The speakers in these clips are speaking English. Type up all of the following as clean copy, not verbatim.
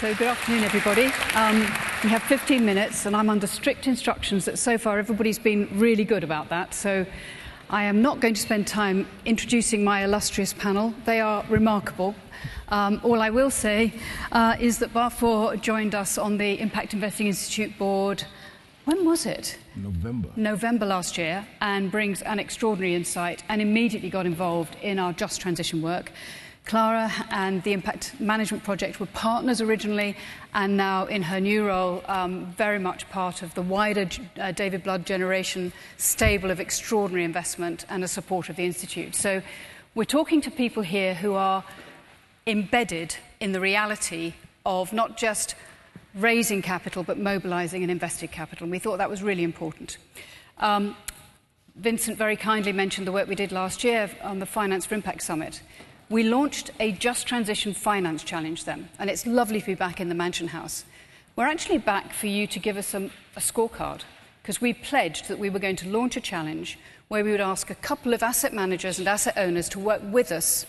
So good afternoon, everybody. We have 15 minutes, and I'm under strict instructions that so far everybody's been really good about that. So I am not going to spend time introducing my illustrious panel. They are remarkable. All I will say is that Baafour joined us on the Impact Investing Institute board. When was it? November last year, and brings an extraordinary insight and immediately got involved in our Just Transition work. Clara and the Impact Management Project were partners originally, and now in her new role, very much part of the wider David Blood generation stable of extraordinary investment and a support of the Institute. So we're talking to people here who are embedded in the reality of not just raising capital, but mobilising and invested capital. And we thought that was really important. Vincent very kindly mentioned the work we did last year on the Finance for Impact Summit. We launched a Just Transition Finance Challenge then, and it's lovely to be back in the Mansion House. We're actually back for you to give us a scorecard, because we pledged that we were going to launch a challenge where we would ask a couple of asset managers and asset owners to work with us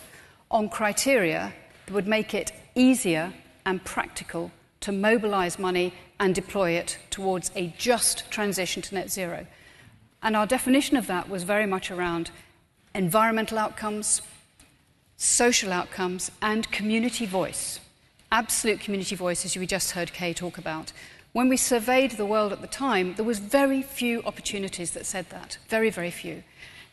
on criteria that would make it easier and practical to mobilise money and deploy it towards a just transition to net zero. And our definition of that was very much around environmental outcomes, social outcomes, and community voice. Absolute community voice, as we just heard Kay talk about. When we surveyed the world at the time, there was very few opportunities that said that. Very, very few.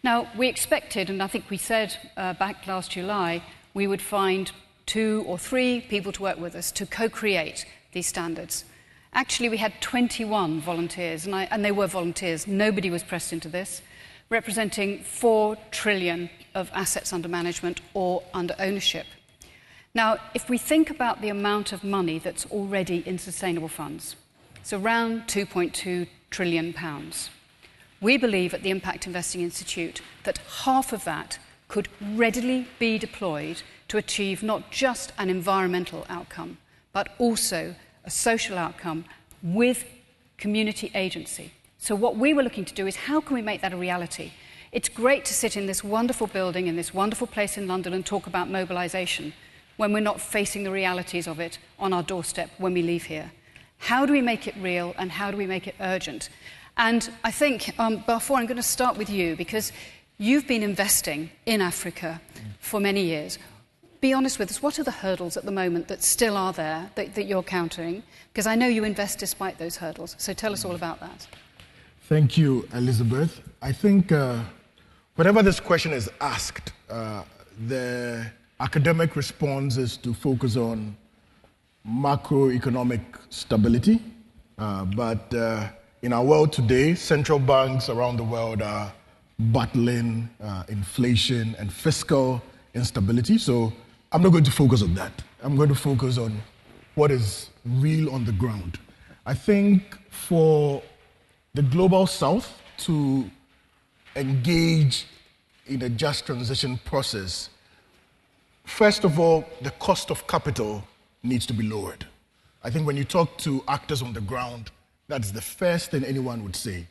Now, we expected, and I think we said back last July, we would find 2 or 3 people to work with us to co-create these standards. Actually, we had 21 volunteers, and they were volunteers. Nobody was pressed into this, representing 4 trillion of assets under management or under ownership. Now, if we think about the amount of money that's already in sustainable funds, it's around £2.2 trillion. We believe at the Impact Investing Institute that half of that could readily be deployed to achieve not just an environmental outcome, but also a social outcome with community agency. So what we were looking to do is how can we make that a reality? It's great to sit in this wonderful building, in this wonderful place in London and talk about mobilisation when we're not facing the realities of it on our doorstep when we leave here. How do we make it real and how do we make it urgent? And I think, Baafour, I'm going to start with you because you've been investing in Africa for many years. Be honest with us, what are the hurdles at the moment that still are there that you're countering? Because I know you invest despite those hurdles. So tell us all about that. Thank you, Elizabeth. I think whenever this question is asked, the academic response is to focus on macroeconomic stability. But in our world today, central banks around the world are battling inflation and fiscal instability. So I'm not going to focus on that. I'm going to focus on what is real on the ground. I think for the Global South to engage in a just transition process, first of all, the cost of capital needs to be lowered. I think when you talk to actors on the ground, that's the first thing anyone would say.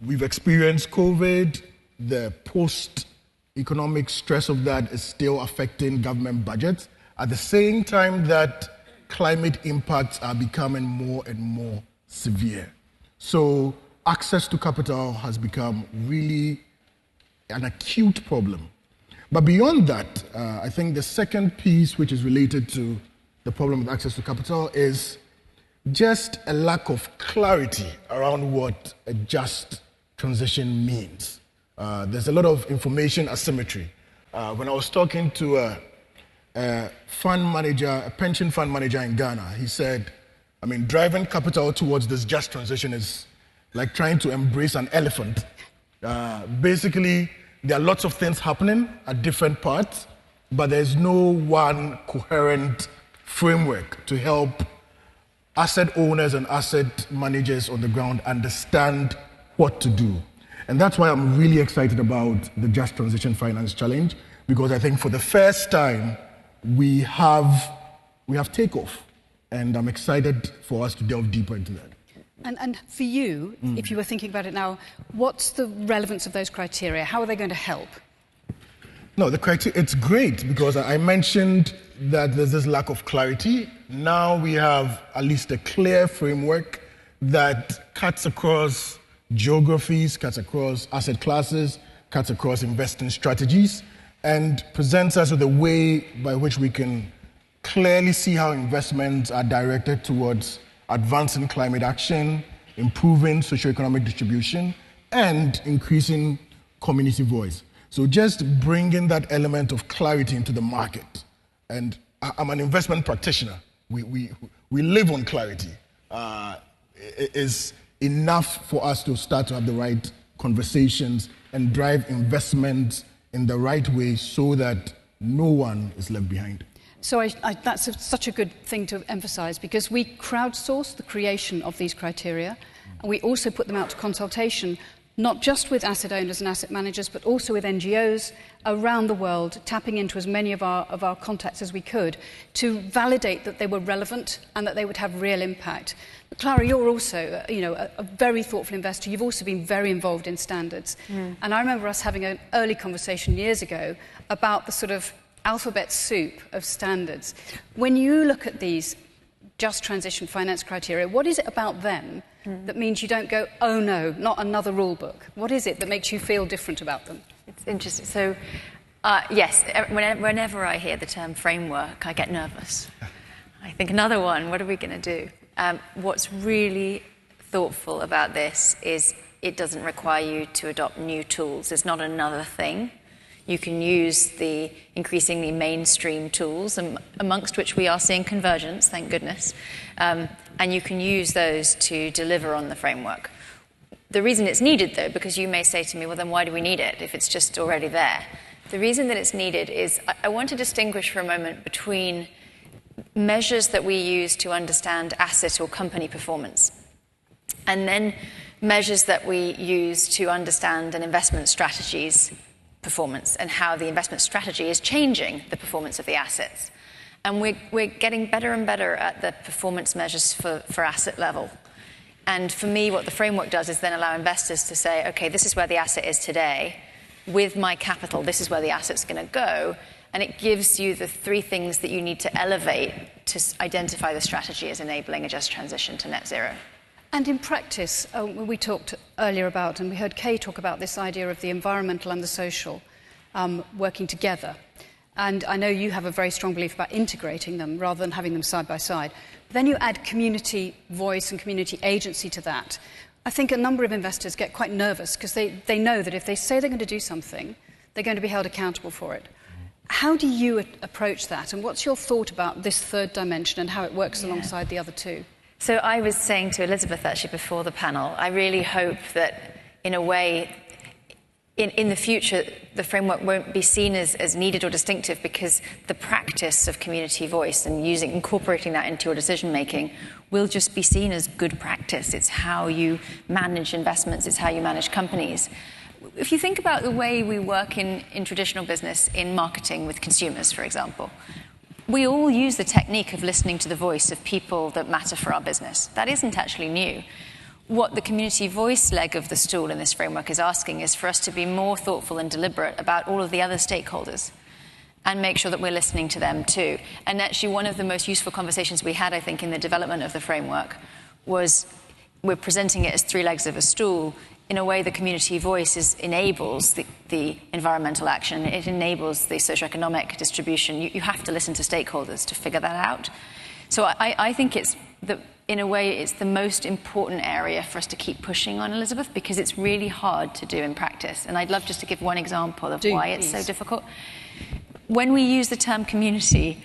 We've experienced COVID. The post-economic stress of that is still affecting government budgets. At the same time that climate impacts are becoming more and more severe. So access to capital has become really an acute problem. But beyond that, I think the second piece which is related to the problem with access to capital is just a lack of clarity around what a just transition means. There's a lot of information asymmetry. When I was talking to a fund manager, a pension fund manager in Ghana, he said, I mean, driving capital towards this just transition is like trying to embrace an elephant. Basically, there are lots of things happening at different parts, but there's no one coherent framework to help asset owners and asset managers on the ground understand what to do. And that's why I'm really excited about the Just Transition Finance Challenge, because I think for the first time, we have takeoff. And I'm excited for us to delve deeper into that. And for you, if you were thinking about it now, what's the relevance of those criteria? How are they going to help? No, the criteria, it's great because I mentioned that there's this lack of clarity. Now we have at least a clear framework that cuts across geographies, cuts across asset classes, cuts across investing strategies, and presents us with a way by which we can clearly see how investments are directed towards advancing climate action, improving socioeconomic distribution, and increasing community voice. So just bringing that element of clarity into the market. And I'm an investment practitioner. We live on clarity. Is enough for us to start to have the right conversations and drive investment in the right way so that no one is left behind. So that's such a good thing to emphasize, because we crowdsource the creation of these criteria, and we also put them out to consultation, not just with asset owners and asset managers, but also with NGOs around the world, tapping into as many of our contacts as we could to validate that they were relevant and that they would have real impact. But Clara, you're also a very thoughtful investor. You've also been very involved in standards. And I remember us having an early conversation years ago about the sort of alphabet soup of standards. When you look at these just transition finance criteria, what is it about them that means you don't go, oh no, not another rule book? What is it that makes you feel different about them? It's interesting. So, yes, whenever I hear the term framework, I get nervous. I think another one, what are we going to do? What's really thoughtful about this is it doesn't require you to adopt new tools. It's not another thing. You can use the increasingly mainstream tools, amongst which we are seeing convergence, thank goodness, and you can use those to deliver on the framework. The reason it's needed, though, because you may say to me, well, then why do we need it if it's just already there? The reason that it's needed is I want to distinguish for a moment between measures that we use to understand asset or company performance, and then measures that we use to understand an investment strategy's performance and how the investment strategy is changing the performance of the assets. And we're getting better and better at the performance measures for asset level. And for me, what the framework does is then allow investors to say, okay, this is where the asset is today. With my capital, this is where the asset's going to go. And it gives you the three things that you need to elevate to identify the strategy as enabling a just transition to net zero. And in practice, we talked earlier about, and we heard Kay talk about this idea of the environmental and the social working together. And I know you have a very strong belief about integrating them rather than having them side by side. But then you add community voice and community agency to that. I think a number of investors get quite nervous because they know that if they say they're going to do something, they're going to be held accountable for it. How do you approach that? And what's your thought about this third dimension and how it works alongside the other two? So I was saying to Elizabeth actually before the panel, I really hope that in a way, in the future, the framework won't be seen as needed or distinctive because the practice of community voice and incorporating that into your decision making will just be seen as good practice. It's how you manage investments, it's how you manage companies. If you think about the way we work in traditional business, in marketing with consumers, for example, we all use the technique of listening to the voice of people that matter for our business. That isn't actually new. What the community voice leg of the stool in this framework is asking is for us to be more thoughtful and deliberate about all of the other stakeholders and make sure that we're listening to them too. And actually one of the most useful conversations we had, I think, in the development of the framework was we're presenting it as three legs of a stool. In a way, the community voice enables the environmental action. It enables the socioeconomic distribution. You have to listen to stakeholders to figure that out. So I think in a way, it's the most important area for us to keep pushing on, Elizabeth, because it's really hard to do in practice. And I'd love just to give one example of why it's so difficult. When we use the term community,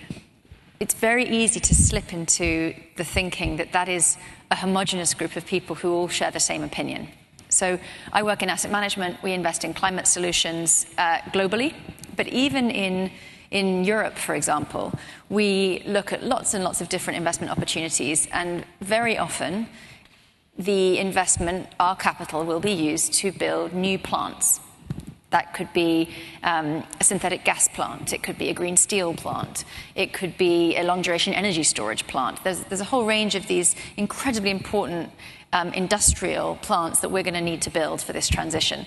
it's very easy to slip into the thinking that that is a homogenous group of people who all share the same opinion. So I work in asset management. We invest in climate solutions globally. But even in Europe, for example, we look at lots and lots of different investment opportunities. And very often, the investment, our capital, will be used to build new plants. That could be a synthetic gas plant. It could be a green steel plant. It could be a long-duration energy storage plant. There's a whole range of these incredibly important industrial plants that we're going to need to build for this transition.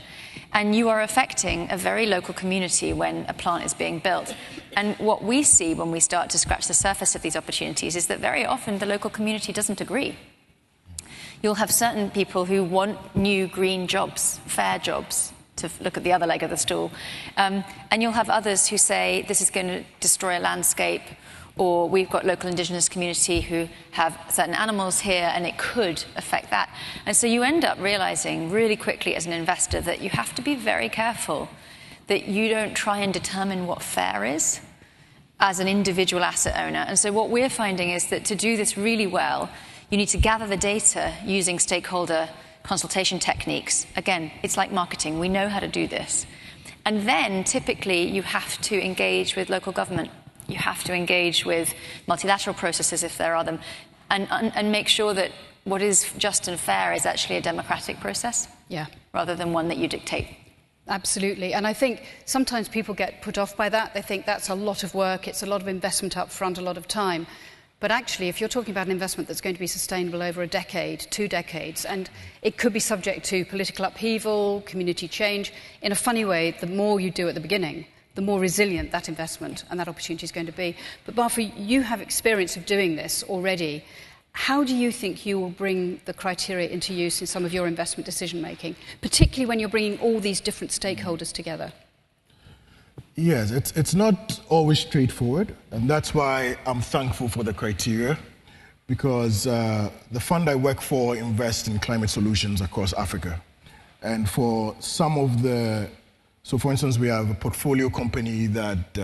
And you are affecting a very local community when a plant is being built. And what we see when we start to scratch the surface of these opportunities is that very often the local community doesn't agree. You'll have certain people who want new green jobs, fair jobs, to look at the other leg of the stool. And you'll have others who say this is going to destroy a landscape, or we've got local indigenous community who have certain animals here and it could affect that. And so you end up realizing really quickly as an investor that you have to be very careful that you don't try and determine what fair is as an individual asset owner. And so what we're finding is that to do this really well, you need to gather the data using stakeholder consultation techniques. Again, it's like marketing. We know how to do this. And then typically you have to engage with local government. You have to engage with multilateral processes if there are them, and make sure that what is just and fair is actually a democratic process, rather than one that you dictate. Absolutely. And I think sometimes people get put off by that. They think that's a lot of work, it's a lot of investment up front, a lot of time. But actually, if you're talking about an investment that's going to be sustainable over a decade, 2 decades, and it could be subject to political upheaval, community change, in a funny way, the more you do at the beginning, the more resilient that investment and that opportunity is going to be. But Baafour, you have experience of doing this already. How do you think you will bring the criteria into use in some of your investment decision-making, particularly when you're bringing all these different stakeholders together? Yes, it's not always straightforward, and that's why I'm thankful for the criteria, because the fund I work for invests in climate solutions across Africa. And for some of so for instance, we have a portfolio company that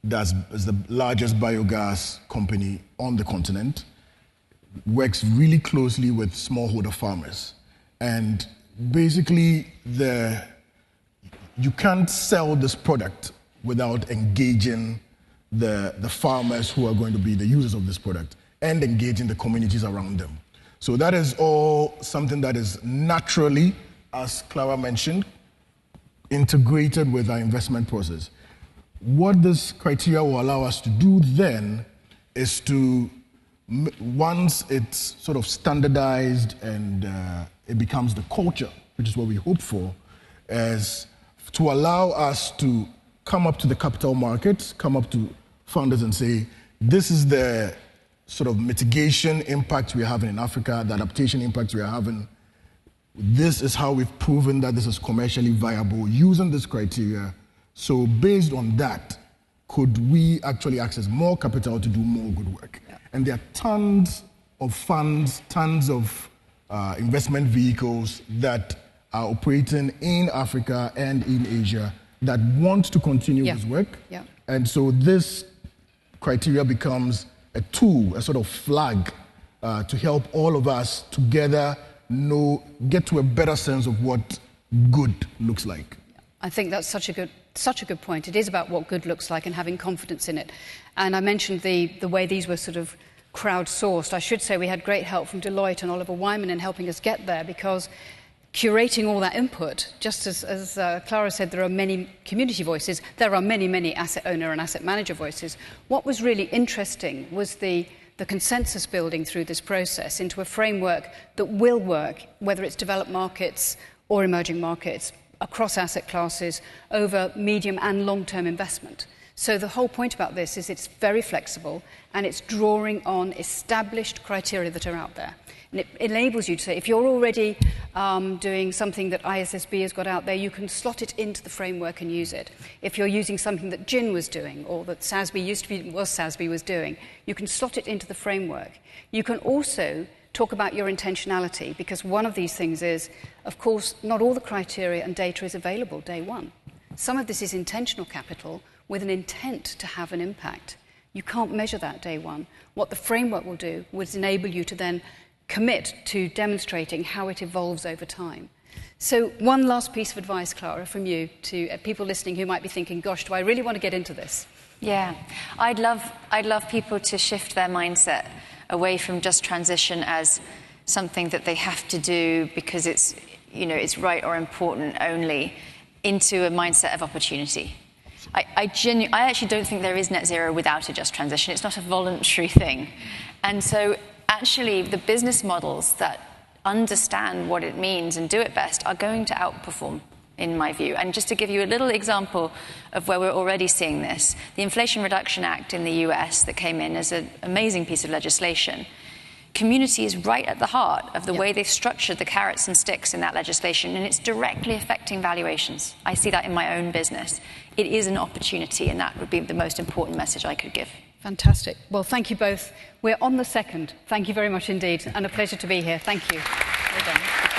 is the largest biogas company on the continent, works really closely with smallholder farmers. And basically, you can't sell this product without engaging the farmers who are going to be the users of this product and engaging the communities around them. So that is all something that is naturally, as Clara mentioned, integrated with our investment process. What this criteria will allow us to do then is to, once it's sort of standardized and it becomes the culture, which is what we hope for, is to allow us to come up to the capital markets, come up to founders and say, this is the sort of mitigation impact we're having in Africa, the adaptation impact we are having. This is how we've proven that this is commercially viable using this criteria. So based on that, could we actually access more capital to do more good work? Yeah. And there are tons of funds, tons of investment vehicles that are operating in Africa and in Asia that want to continue this work. Yeah. And so this criteria becomes a tool, a sort of flag to help all of us together get to a better sense of what good looks like. I think that's such a good point. It is about what good looks like and having confidence in it. And I mentioned the way these were sort of crowdsourced. I should say we had great help from Deloitte and Oliver Wyman in helping us get there, because curating all that input, just as Clara said, there are many community voices, there are many asset owner and asset manager voices. What was really interesting was the consensus building through this process into a framework that will work, whether it's developed markets or emerging markets, across asset classes, over medium and long-term investment. So the whole point about this is it's very flexible and it's drawing on established criteria that are out there. And it enables you to say, if you're already doing something that ISSB has got out there, you can slot it into the framework and use it. If you're using something that GIN was doing, or that SASB was doing, you can slot it into the framework. You can also talk about your intentionality, because one of these things is, of course, not all the criteria and data is available day one. Some of this is intentional capital with an intent to have an impact. You can't measure that day one. What the framework will do was enable you to then commit to demonstrating how it evolves over time. So one last piece of advice, Clara, from you to people listening who might be thinking, gosh, do I really want to get into this? Yeah, I'd love people to shift their mindset away from just transition as something that they have to do because it's right or important only, into a mindset of opportunity. I actually don't think there is net zero without a just transition. It's not a voluntary thing. And so actually the business models that understand what it means and do it best are going to outperform in my view. And just to give you a little example of where we're already seeing this, the Inflation Reduction Act in the US that came in as an amazing piece of legislation, community is right at the heart of the way they've structured the carrots and sticks in that legislation, and it's directly affecting valuations. I see that in my own business. It is an opportunity, and that would be the most important message I could give. Fantastic. Well, thank you both. We're on the second. Thank you very much indeed, and a pleasure to be here. Thank you. Well done.